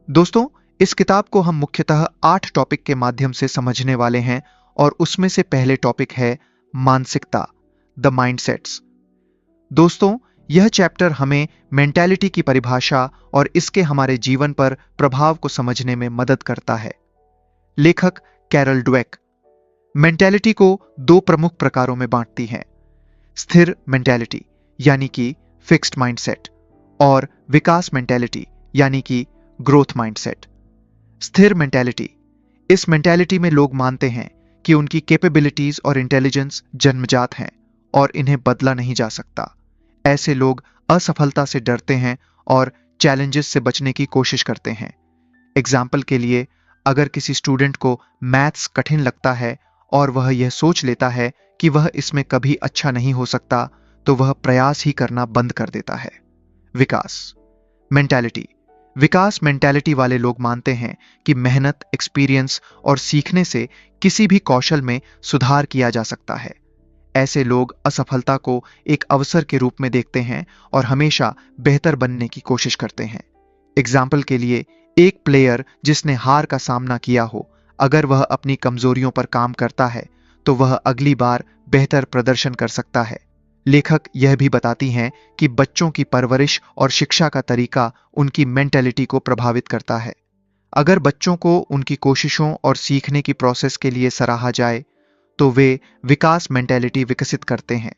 दोस्तों, इस किताब को हम मुख्यतः 8 टॉपिक के माध्यम से समझने वाले हैं और उसमें से पहले टॉपिक है मानसिकता, द माइंडसेट्स। दोस्तों, यह चैप्टर हमें मेंटालिटी की परिभाषा और इसके हमारे जीवन पर प्रभाव को समझने में मदद करता है। लेखक कैरल ड्वेक मेंटालिटी को 2 प्रमुख प्रकारों में बांटती हैं। स्थिर मेंटालिटी यानी कि फिक्स्ड माइंडसेट और विकास मेंटालिटी यानी कि ग्रोथ माइंडसेट। स्थिर मेंटालिटी, इस मेंटालिटी में लोग मानते हैं कि उनकी कैपेबिलिटीज और इंटेलिजेंस जन्मजात हैं और इन्हें बदला नहीं जा सकता। ऐसे लोग असफलता से डरते हैं और चैलेंजेस से बचने की कोशिश करते हैं। एग्जाम्पल के लिए, अगर किसी स्टूडेंट को मैथ्स कठिन लगता है और वह यह सोच लेता है कि वह इसमें कभी अच्छा नहीं हो सकता, तो वह प्रयास ही करना बंद कर देता है। विकास मेंटालिटी, विकास मेंटालिटी वाले लोग मानते हैं कि मेहनत, एक्सपीरियंस और सीखने से किसी भी कौशल में सुधार किया जा सकता है। ऐसे लोग असफलता को एक अवसर के रूप में देखते हैं और हमेशा बेहतर बनने की कोशिश करते हैं। एग्जाम्पल के लिए, एक प्लेयर जिसने हार का सामना किया हो, अगर वह अपनी कमजोरियों पर काम करता है तो वह अगली बार बेहतर प्रदर्शन कर सकता है। लेखक यह भी बताती हैं कि बच्चों की परवरिश और शिक्षा का तरीका उनकी मेंटालिटी को प्रभावित करता है। अगर बच्चों को उनकी कोशिशों और सीखने की प्रोसेस के लिए सराहा जाए तो वे विकास मेंटालिटी विकसित करते हैं।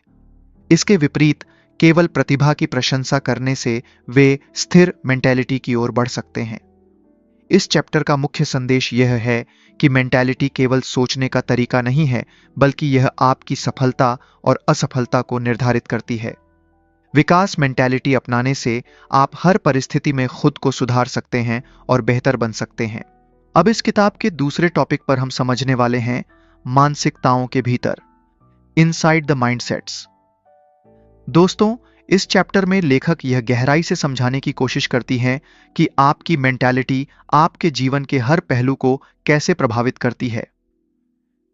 इसके विपरीत, केवल प्रतिभा की प्रशंसा करने से वे स्थिर मेंटालिटी की ओर बढ़ सकते हैं। इस चैप्टर का मुख्य संदेश यह है कि मेंटालिटी केवल सोचने का तरीका नहीं है, बल्कि यह आपकी सफलता और असफलता को निर्धारित करती है। विकास मेंटालिटी अपनाने से आप हर परिस्थिति में खुद को सुधार सकते हैं और बेहतर बन सकते हैं। अब इस किताब के दूसरे टॉपिक पर हम समझने वाले हैं मानसिकताओं के भीतर, इनसाइड द माइंडसेट्स। दोस्तों, इस चैप्टर में लेखक यह गहराई से समझाने की कोशिश करती हैं कि आपकी मेंटालिटी आपके जीवन के हर पहलू को कैसे प्रभावित करती है।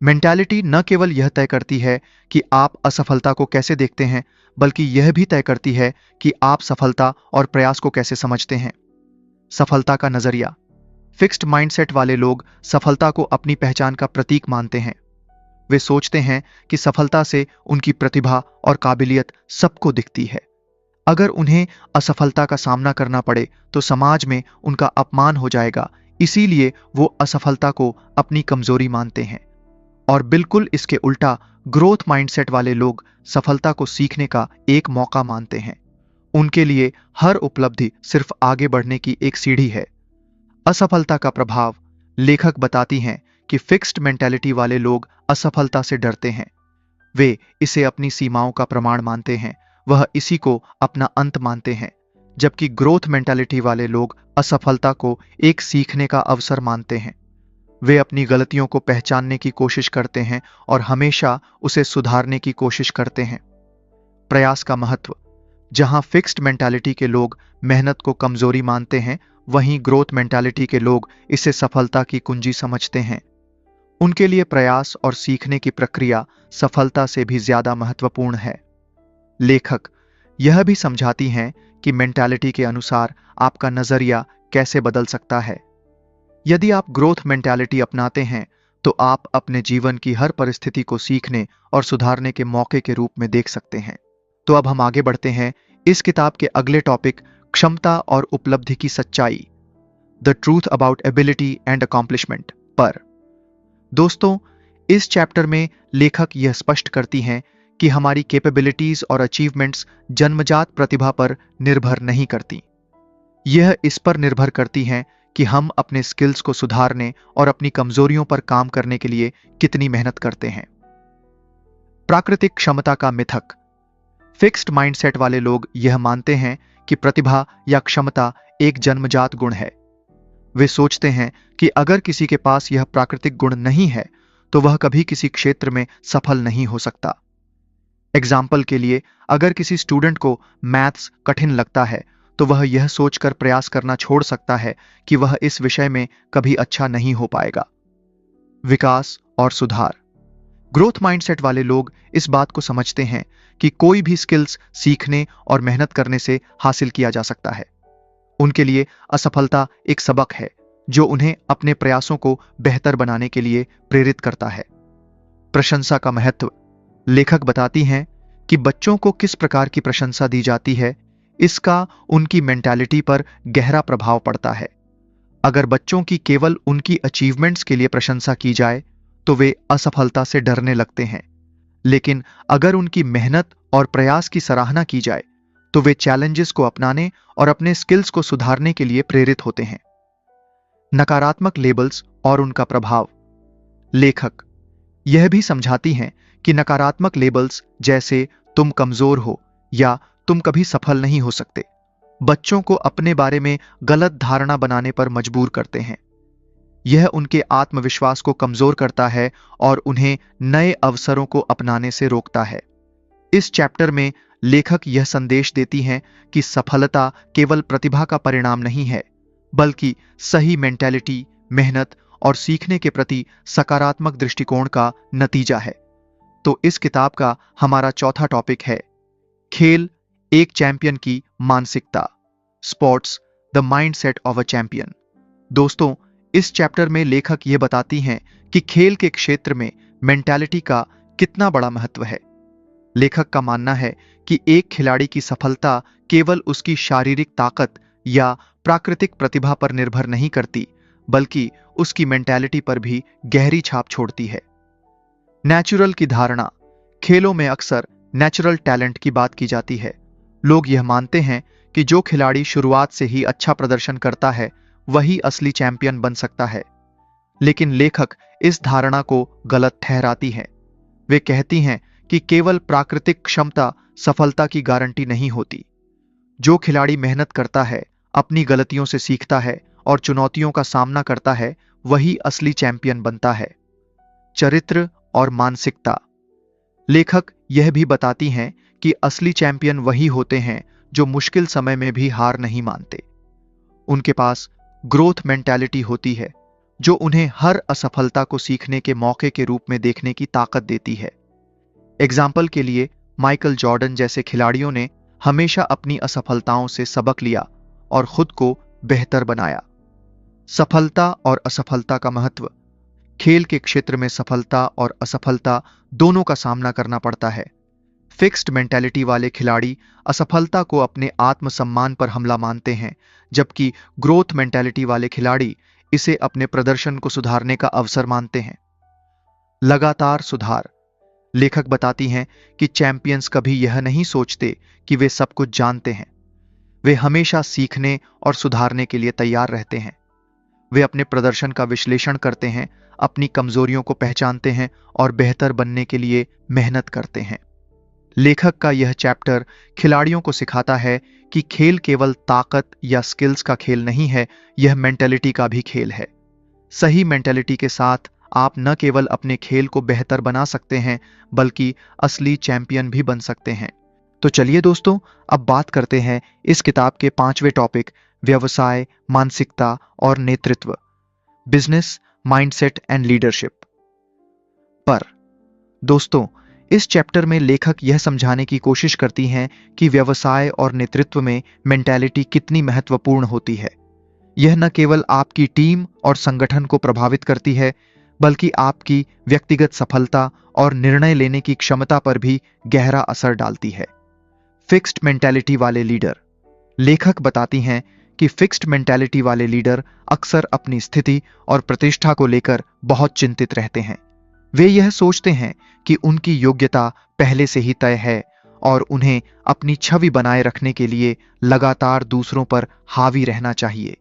मेंटालिटी न केवल यह तय करती है कि आप असफलता को कैसे देखते हैं, बल्कि यह भी तय करती है कि आप सफलता और प्रयास को कैसे समझते हैं। सफलता का नजरिया, फिक्स्ड माइंडसेट वाले लोग सफलता को अपनी पहचान का प्रतीक मानते हैं। वे सोचते हैं कि सफलता से उनकी प्रतिभा और काबिलियत सबको दिखती है। अगर उन्हें असफलता का सामना करना पड़े तो समाज में उनका अपमान हो जाएगा, इसीलिए वो असफलता को अपनी कमजोरी मानते हैं। और बिल्कुल इसके उल्टा, ग्रोथ माइंडसेट वाले लोग सफलता को सीखने का एक मौका मानते हैं। उनके लिए हर उपलब्धि सिर्फ आगे बढ़ने की एक सीढ़ी है। असफलता का प्रभाव, लेखक बताती हैं कि फिक्स्ड मेंटालिटी वाले लोग असफलता से डरते हैं। वे इसे अपनी सीमाओं का प्रमाण मानते हैं, वह इसी को अपना अंत मानते हैं। जबकि ग्रोथ मेंटालिटी वाले लोग असफलता को एक सीखने का अवसर मानते हैं। वे अपनी गलतियों को पहचानने की कोशिश करते हैं और हमेशा उसे सुधारने की कोशिश करते हैं। प्रयास का महत्व, जहां फिक्स्ड मेंटालिटी के लोग मेहनत को कमजोरी मानते हैं, वहीं ग्रोथ मेंटालिटी के लोग इसे सफलता की कुंजी समझते हैं। उनके लिए प्रयास और सीखने की प्रक्रिया सफलता से भी ज्यादा महत्वपूर्ण है। लेखक यह भी समझाती हैं कि मेंटालिटी के अनुसार आपका नजरिया कैसे बदल सकता है। यदि आप ग्रोथ मेंटालिटी अपनाते हैं तो आप अपने जीवन की हर परिस्थिति को सीखने और सुधारने के मौके के रूप में देख सकते हैं। तो अब हम आगे बढ़ते हैं इस किताब के अगले टॉपिक, क्षमता और उपलब्धि की सच्चाई, the truth about ability and accomplishment पर। दोस्तों, इस चैप्टर में लेखक यह स्पष्ट करती हैं कि हमारी कैपेबिलिटीज और अचीवमेंट्स जन्मजात प्रतिभा पर निर्भर नहीं करती। यह इस पर निर्भर करती हैं कि हम अपने स्किल्स को सुधारने और अपनी कमजोरियों पर काम करने के लिए कितनी मेहनत करते हैं। प्राकृतिक क्षमता का मिथक, फिक्स्ड माइंडसेट वाले लोग यह मानते हैं कि प्रतिभा या क्षमता एक जन्मजात गुण है। वे सोचते हैं कि अगर किसी के पास यह प्राकृतिक गुण नहीं है तो वह कभी किसी क्षेत्र में सफल नहीं हो सकता। एग्जाम्पल के लिए, अगर किसी स्टूडेंट को मैथ्स कठिन लगता है तो वह यह सोचकर प्रयास करना छोड़ सकता है कि वह इस विषय में कभी अच्छा नहीं हो पाएगा। विकास और सुधार, ग्रोथ माइंडसेट वाले लोग इस बात को समझते हैं कि कोई भी स्किल्स सीखने और मेहनत करने से हासिल किया जा सकता है। उनके लिए असफलता एक सबक है जो उन्हें अपने प्रयासों को बेहतर बनाने के लिए प्रेरित करता है। प्रशंसा का महत्व। लेखक बताती हैं कि बच्चों को किस प्रकार की प्रशंसा दी जाती है, इसका उनकी मेंटालिटी पर गहरा प्रभाव पड़ता है। अगर बच्चों की केवल उनकी अचीवमेंट्स के लिए प्रशंसा की जाए तो वे असफलता से डरने लगते हैं, लेकिन अगर उनकी मेहनत और प्रयास की सराहना की जाए तो वे चैलेंजेस को अपनाने और अपने स्किल्स को सुधारने के लिए प्रेरित होते हैं। नकारात्मक लेबल्स और उनका प्रभाव। लेखक यह भी समझाती हैं कि नकारात्मक लेबल्स जैसे तुम कमजोर हो या तुम कभी सफल नहीं हो सकते, बच्चों को अपने बारे में गलत धारणा बनाने पर मजबूर करते हैं। यह उनके आत्मविश्वास को कमजोर करता है और उन्हें नए अवसरों को अपनाने से रोकता है। इस चैप्टर में लेखक यह संदेश देती हैं कि सफलता केवल प्रतिभा का परिणाम नहीं है, बल्कि सही मेंटालिटी, मेहनत और सीखने के प्रति सकारात्मक दृष्टिकोण का नतीजा है। तो इस किताब का हमारा चौथा टॉपिक है खेल एक चैंपियन की मानसिकता, sports the mindset of a champion. दोस्तों, इस चैप्टर में लेखक यह बताती हैं कि खेल के क्षेत्र में मेंटालिटी का कितना बड़ा महत्व है। लेखक का मानना है कि एक खिलाड़ी की सफलता केवल उसकी शारीरिक ताकत या प्राकृतिक प्रतिभा पर निर्भर नहीं करती, बल्कि उसकी मेंटालिटी पर भी गहरी छाप छोड़ती है। नेचुरल की धारणा। खेलों में अक्सर नेचुरल टैलेंट की बात की जाती है। लोग यह मानते हैं कि जो खिलाड़ी शुरुआत से ही अच्छा प्रदर्शन करता है वही असली चैंपियन बन सकता है, लेकिन लेखक इस धारणा को गलत ठहराती है। वे कहती हैं कि केवल प्राकृतिक क्षमता सफलता की गारंटी नहीं होती। जो खिलाड़ी मेहनत करता है, अपनी गलतियों से सीखता है और चुनौतियों का सामना करता है, वही असली चैंपियन बनता है। चरित्र और मानसिकता। लेखक यह भी बताती हैं कि असली चैंपियन वही होते हैं जो मुश्किल समय में भी हार नहीं मानते। उनके पास ग्रोथ मेंटालिटी होती है जो उन्हें हर असफलता को सीखने के मौके के रूप में देखने की ताकत देती है। एग्जाम्पल के लिए माइकल जॉर्डन जैसे खिलाड़ियों ने हमेशा अपनी असफलताओं से सबक लिया और खुद को बेहतर बनाया। सफलता और असफलता का महत्व। खेल के क्षेत्र में सफलता और असफलता दोनों का सामना करना पड़ता है। फिक्स्ड मेंटालिटी वाले खिलाड़ी असफलता को अपने आत्मसम्मान पर हमला मानते हैं, जबकि ग्रोथ मेंटालिटी वाले खिलाड़ी इसे अपने प्रदर्शन को सुधारने का अवसर मानते हैं। लगातार सुधार। लेखक बताती हैं कि चैंपियंस कभी यह नहीं सोचते कि वे सब कुछ जानते हैं। वे हमेशा सीखने और सुधारने के लिए तैयार रहते हैं। वे अपने प्रदर्शन का विश्लेषण करते हैं, अपनी कमजोरियों को पहचानते हैं और बेहतर बनने के लिए मेहनत करते हैं। लेखक का यह चैप्टर खिलाड़ियों को सिखाता है कि खेल केवल ताकत या स्किल्स का खेल नहीं है, यह मेंटालिटी का भी खेल है। सही मेंटालिटी के साथ आप न केवल अपने खेल को बेहतर बना सकते हैं, बल्कि असली चैंपियन भी बन सकते हैं। तो चलिए दोस्तों, अब बात करते हैं इस किताब के 5वें टॉपिक व्यवसाय, मानसिकता और नेतृत्व, बिजनेस, माइंडसेट एंड लीडरशिप पर। दोस्तों, इस चैप्टर में लेखक यह समझाने की कोशिश करती हैं कि व्यवसाय और नेतृत्व में मेंटालिटी कितनी महत्वपूर्ण होती है। यह न केवल आपकी टीम और संगठन को प्रभावित करती है, बल्कि आपकी व्यक्तिगत सफलता और निर्णय लेने की क्षमता पर भी गहरा असर डालती है। फिक्स्ड मेंटालिटी वाले लीडर। लेखक बताती हैं कि फिक्स्ड मेंटालिटी वाले लीडर अक्सर अपनी स्थिति और प्रतिष्ठा को लेकर बहुत चिंतित रहते हैं। वे यह सोचते हैं कि उनकी योग्यता पहले से ही तय है और उन्हें अपनी छवि बनाए रखने के लिए लगातार दूसरों पर हावी रहना चाहिए।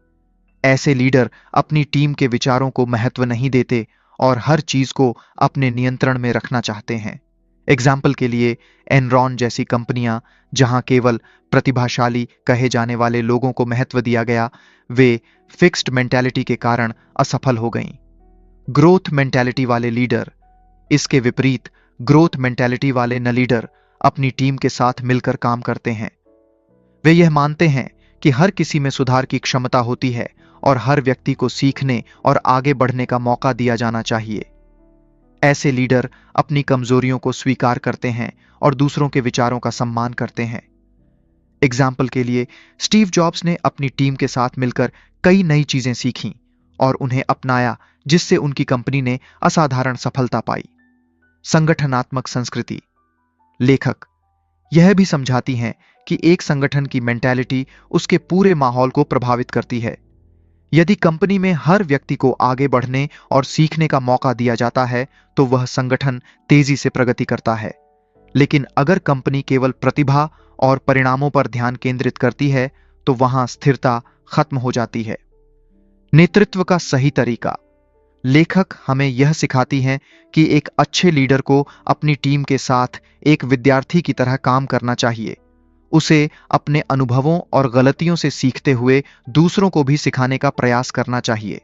ऐसे लीडर अपनी टीम के विचारों को महत्व नहीं देते और हर चीज को अपने नियंत्रण में रखना चाहते हैं। एग्जाम्पल के लिए एनरॉन जैसी कंपनियां, जहां केवल प्रतिभाशाली कहे जाने वाले लोगों को महत्व दिया गया, वे फिक्स्ड मेंटालिटी के कारण असफल हो गईं। ग्रोथ मेंटालिटी वाले लीडर। इसके विपरीत ग्रोथ मेंटालिटी वाले न लीडर अपनी टीम के साथ मिलकर काम करते हैं। वे यह मानते हैं कि हर किसी में सुधार की क्षमता होती है और हर व्यक्ति को सीखने और आगे बढ़ने का मौका दिया जाना चाहिए। ऐसे लीडर अपनी कमजोरियों को स्वीकार करते हैं और दूसरों के विचारों का सम्मान करते हैं। एग्जाम्पल के लिए, स्टीव जॉब्स ने अपनी टीम के साथ मिलकर कई नई चीजें सीखीं और उन्हें अपनाया, जिससे उनकी कंपनी ने असाधारण सफलता पाई। संगठनात्मक संस्कृति। लेखक यह भी समझाती हैं कि एक संगठन की मेंटालिटी उसके पूरे माहौल को प्रभावित करती है। यदि कंपनी में हर व्यक्ति को आगे बढ़ने और सीखने का मौका दिया जाता है, तो वह संगठन तेजी से प्रगति करता है। लेकिन अगर कंपनी केवल प्रतिभा और परिणामों पर ध्यान केंद्रित करती है, तो वहां स्थिरता खत्म हो जाती है। नेतृत्व का सही तरीका। लेखक हमें यह सिखाती हैं कि एक अच्छे लीडर को अपनी टीम के साथ एक विद्यार्थी की तरह काम करना चाहिए। उसे अपने अनुभवों और गलतियों से सीखते हुए दूसरों को भी सिखाने का प्रयास करना चाहिए।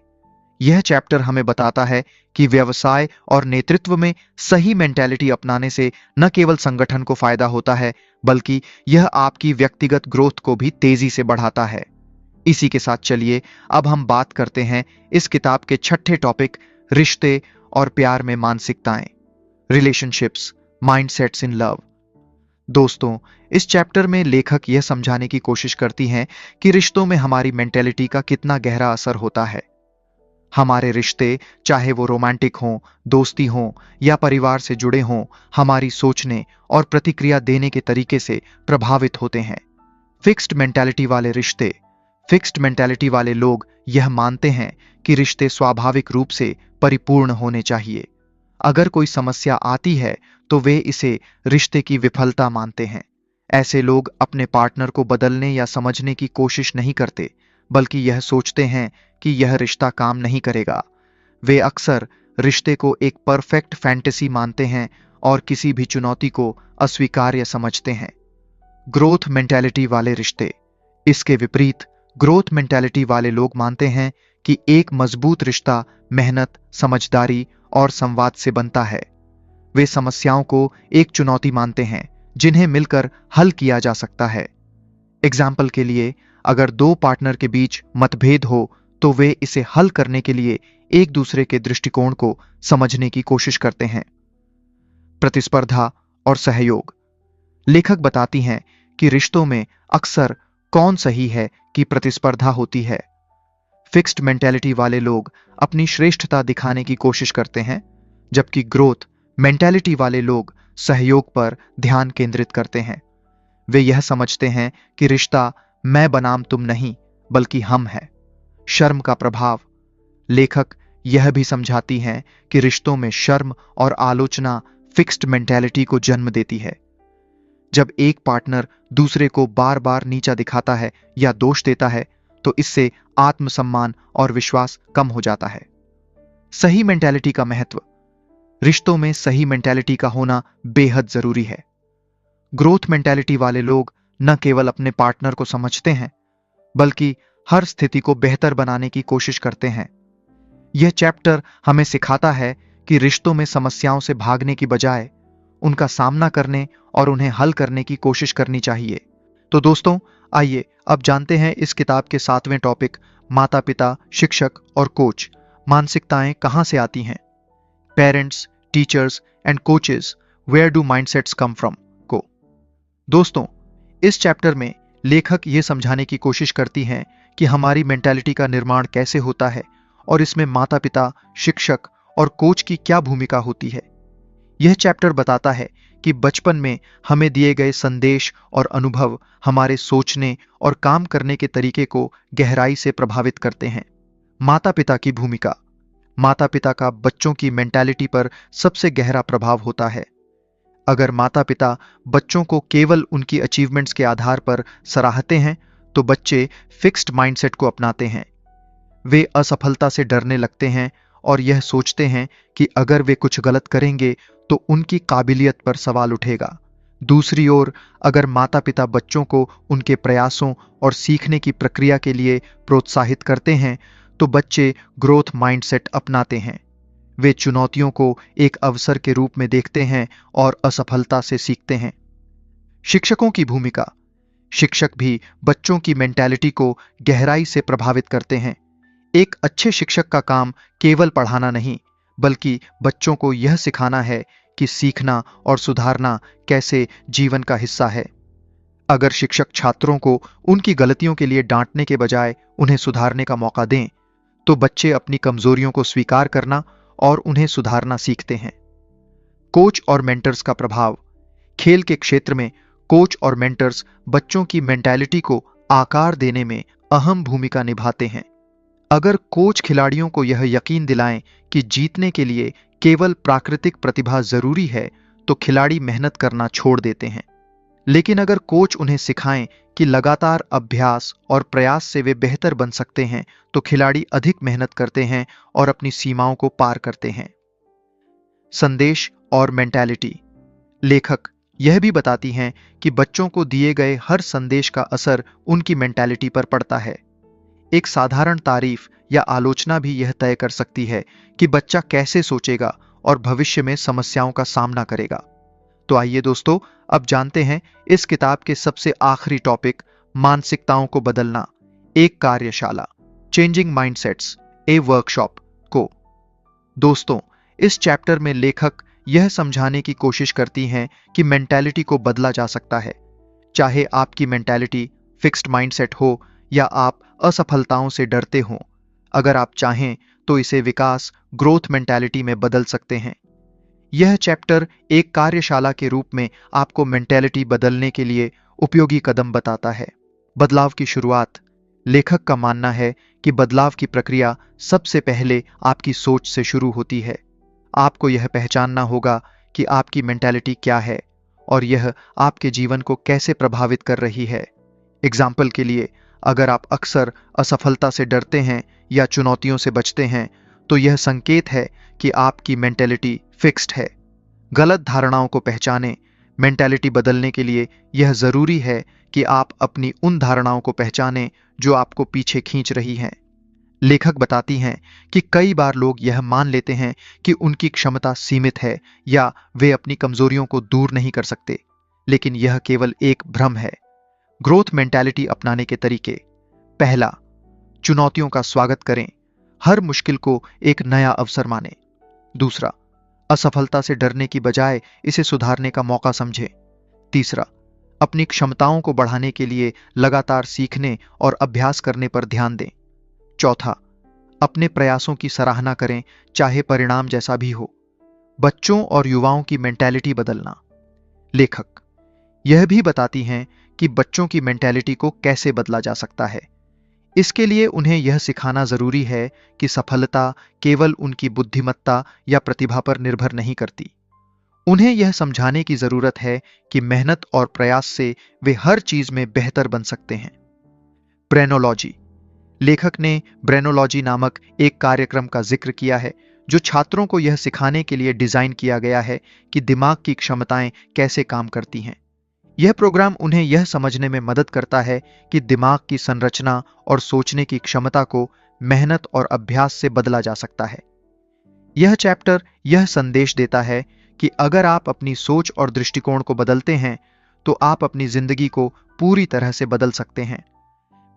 यह चैप्टर हमें बताता है कि व्यवसाय और नेतृत्व में सही मेंटालिटी अपनाने से न केवल संगठन को फायदा होता है, बल्कि यह आपकी व्यक्तिगत ग्रोथ को भी तेजी से बढ़ाता है। इसी के साथ चलिए अब हम बात करते हैं इस किताब के छठे टॉपिक, रिश्ते और प्यार में मानसिकताएं, रिलेशनशिप्स, माइंडसेट्स इन लव। दोस्तों, इस चैप्टर में लेखक यह समझाने की कोशिश करती हैं कि रिश्तों में हमारी मेंटेलिटी का कितना गहरा असर होता है। हमारे रिश्ते, चाहे वो रोमांटिक हों, दोस्ती हों या परिवार से जुड़े हों, हमारी सोचने और प्रतिक्रिया देने के तरीके से प्रभावित होते हैं। फिक्स्ड मेंटालिटी वाले रिश्ते। फिक्स्ड मेंटालिटी वाले लोग यह मानते हैं कि रिश्ते स्वाभाविक रूप से परिपूर्ण होने चाहिए। अगर कोई समस्या आती है तो वे इसे रिश्ते की विफलता मानते हैं। ऐसे लोग अपने पार्टनर को बदलने या समझने की कोशिश नहीं करते, बल्कि यह सोचते हैं कि यह रिश्ता काम नहीं करेगा। वे अक्सर रिश्ते को एक परफेक्ट फैंटेसी मानते हैं और किसी भी चुनौती को अस्वीकार्य समझते हैं। ग्रोथ मेंटालिटी वाले रिश्ते। इसके विपरीत, ग्रोथ मेंटालिटी वाले लोग मानते हैं कि एक मजबूत रिश्ता मेहनत, समझदारी और संवाद से बनता है। वे समस्याओं को एक चुनौती मानते हैं जिन्हें मिलकर हल किया जा सकता है। एग्जाम्पल के लिए, अगर दो पार्टनर के बीच मतभेद हो तो वे इसे हल करने के लिए एक दूसरे के दृष्टिकोण को समझने की कोशिश करते हैं। प्रतिस्पर्धा और सहयोग। लेखक बताती हैं कि रिश्तों में अक्सर कौन सही है कि प्रतिस्पर्धा होती है। फिक्स्ड मेंटालिटी वाले लोग अपनी श्रेष्ठता दिखाने की कोशिश करते हैं, जबकि ग्रोथ मेंटालिटी वाले लोग सहयोग पर ध्यान केंद्रित करते हैं। वे यह समझते हैं कि रिश्ता मैं बनाम तुम नहीं, बल्कि हम हैं। शर्म का प्रभाव। लेखक यह भी समझाती हैं कि रिश्तों में शर्म और आलोचना फिक्स्ड मेंटालिटी को जन्म देती है। जब एक पार्टनर दूसरे को बार बार नीचा दिखाता है या दोष देता है, तो इससे आत्मसम्मान और विश्वास कम हो जाता है। सही मेंटालिटी का महत्व। रिश्तों में सही मेंटालिटी का होना बेहद जरूरी है। ग्रोथ मेंटालिटी वाले लोग न केवल अपने पार्टनर को समझते हैं, बल्कि हर स्थिति को बेहतर बनाने की कोशिश करते हैं। यह चैप्टर हमें सिखाता है कि रिश्तों में समस्याओं से भागने की बजाय उनका सामना करने और उन्हें हल करने की कोशिश करनी चाहिए। तो दोस्तों, आइए अब जानते हैं इस किताब के 7वें टॉपिक, माता पिता, शिक्षक और कोच, मानसिकताएं कहां से आती हैं, parents, teachers and coaches, where do mindsets come from को। दोस्तों, इस चैप्टर में लेखक ये समझाने की कोशिश करती हैं कि हमारी मेंटालिटी का निर्माण कैसे होता है और इसमें माता पिता, शिक्षक और कोच की क्या भूमिका होती है। यह चैप्टर बताता है कि बचपन में हमें दिए गए संदेश और अनुभव हमारे सोचने और काम करने के तरीके को गहराई से प्रभावित करते हैं। माता पिता की भूमिका। माता पिता का बच्चों की मेंटालिटी पर सबसे गहरा प्रभाव होता है। अगर माता पिता बच्चों को केवल उनकी अचीवमेंट्स के आधार पर सराहते हैं, तो बच्चे फिक्स्ड माइंडसेट को अपनाते हैं। वे असफलता से डरने लगते हैं और यह सोचते हैं कि अगर वे कुछ गलत करेंगे तो उनकी काबिलियत पर सवाल उठेगा। दूसरी ओर, अगर माता पिता बच्चों को उनके प्रयासों और सीखने की प्रक्रिया के लिए प्रोत्साहित करते हैं, तो बच्चे ग्रोथ माइंडसेट अपनाते हैं। वे चुनौतियों को एक अवसर के रूप में देखते हैं और असफलता से सीखते हैं। शिक्षकों की भूमिका। शिक्षक भी बच्चों की मेंटालिटी को गहराई से प्रभावित करते हैं। एक अच्छे शिक्षक का काम केवल पढ़ाना नहीं, बल्कि बच्चों को यह सिखाना है कि सीखना और सुधारना कैसे जीवन का हिस्सा है। अगर शिक्षक छात्रों को उनकी गलतियों के लिए डांटने के बजाय उन्हें सुधारने का मौका दें, तो बच्चे अपनी कमजोरियों को स्वीकार करना और उन्हें सुधारना सीखते हैं। कोच और मेंटर्स का प्रभाव। खेल के क्षेत्र में कोच और मेंटर्स बच्चों की मेंटालिटी को आकार देने में अहम भूमिका निभाते हैं। अगर कोच खिलाड़ियों को यह यकीन दिलाएं कि जीतने के लिए केवल प्राकृतिक प्रतिभा जरूरी है, तो खिलाड़ी मेहनत करना छोड़ देते हैं। लेकिन अगर कोच उन्हें सिखाएं कि लगातार अभ्यास और प्रयास से वे बेहतर बन सकते हैं, तो खिलाड़ी अधिक मेहनत करते हैं और अपनी सीमाओं को पार करते हैं। संदेश और मेंटालिटी। लेखक यह भी बताती हैं कि बच्चों को दिए गए हर संदेश का असर उनकी मेंटालिटी पर पड़ता है। एक साधारण तारीफ या आलोचना भी यह तय कर सकती है कि बच्चा कैसे सोचेगा और भविष्य में समस्याओं का सामना करेगा। तो आइए दोस्तों, अब जानते हैं इस किताब के सबसे आखिरी टॉपिक, मानसिकताओं को बदलना, एक कार्यशाला, चेंजिंग माइंडसेट्स, ए वर्कशॉप को। दोस्तों, इस चैप्टर में लेखक यह समझाने की कोशिश करती हैं कि मेंटालिटी को बदला जा सकता है। चाहे आपकी मेंटालिटी फिक्स्ड माइंडसेट हो या आप असफलताओं से डरते हो, अगर आप चाहें तो इसे विकास, ग्रोथ मेंटालिटी में बदल सकते हैं। यह चैप्टर एक कार्यशाला के रूप में आपको मेंटालिटी बदलने के लिए उपयोगी कदम बताता है। बदलाव की शुरुआत। लेखक का मानना है कि बदलाव की प्रक्रिया सबसे पहले आपकी सोच से शुरू होती है। आपको यह पहचानना होगा कि आपकी मेंटालिटी क्या है और यह आपके जीवन को कैसे प्रभावित कर रही है। एग्जाम्पल के लिए, अगर आप अक्सर असफलता से डरते हैं या चुनौतियों से बचते हैं, तो यह संकेत है कि आपकी मेंटालिटी फिक्स्ड है। गलत धारणाओं को पहचानें। मेंटालिटी बदलने के लिए यह जरूरी है कि आप अपनी उन धारणाओं को पहचानें जो आपको पीछे खींच रही हैं। लेखक बताती हैं कि कई बार लोग यह मान लेते हैं कि उनकी क्षमता सीमित है या वे अपनी कमजोरियों को दूर नहीं कर सकते, लेकिन यह केवल एक भ्रम है। ग्रोथ मेंटालिटी अपनाने के तरीके। पहला, चुनौतियों का स्वागत करें। हर मुश्किल को एक नया अवसर मानें। दूसरा, असफलता से डरने की बजाय इसे सुधारने का मौका समझें। तीसरा, अपनी क्षमताओं को बढ़ाने के लिए लगातार सीखने और अभ्यास करने पर ध्यान दें। चौथा, अपने प्रयासों की सराहना करें, चाहे परिणाम जैसा भी हो। बच्चों और युवाओं की मेंटालिटी बदलना। लेखक यह भी बताती हैं कि बच्चों की मेंटालिटी को कैसे बदला जा सकता है। इसके लिए उन्हें यह सिखाना जरूरी है कि सफलता केवल उनकी बुद्धिमत्ता या प्रतिभा पर निर्भर नहीं करती। उन्हें यह समझाने की जरूरत है कि मेहनत और प्रयास से वे हर चीज में बेहतर बन सकते हैं। ब्रेनोलॉजी। लेखक ने ब्रेनोलॉजी नामक एक कार्यक्रम का जिक्र किया है, जो छात्रों को यह सिखाने के लिए डिजाइन किया गया है कि दिमाग की क्षमताएं कैसे काम करती हैं। यह प्रोग्राम उन्हें यह समझने में मदद करता है कि दिमाग की संरचना और सोचने की क्षमता को मेहनत और अभ्यास से बदला जा सकता है। यह चैप्टर यह संदेश देता है कि अगर आप अपनी सोच और दृष्टिकोण को बदलते हैं, तो आप अपनी जिंदगी को पूरी तरह से बदल सकते हैं।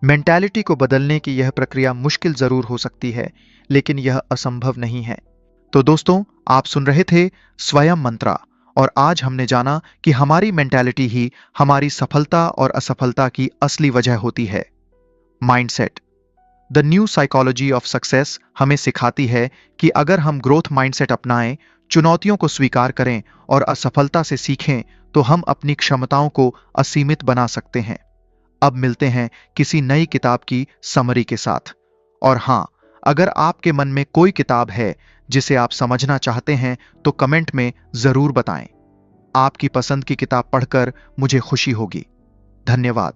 मेंटालिटी को बदलने की यह प्रक्रिया मुश्किल जरूर हो सकती है, लेकिन यह असंभव नहीं है। तो दोस्तों, आप सुन रहे थे स्वयं मंत्रा, और आज हमने जाना कि हमारी मेंटालिटी ही हमारी सफलता और असफलता की असली वजह होती है। Mindset. The new psychology of success हमें सिखाती है कि अगर हम ग्रोथ माइंडसेट अपनाएं, चुनौतियों को स्वीकार करें और असफलता से सीखें, तो हम अपनी क्षमताओं को असीमित बना सकते हैं। अब मिलते हैं किसी नई किताब की समरी के साथ। और हाँ, अगर आपके मन में कोई किताब है जिसे आप समझना चाहते हैं, तो कमेंट में जरूर बताएं। आपकी पसंद की किताब पढ़कर मुझे खुशी होगी। धन्यवाद।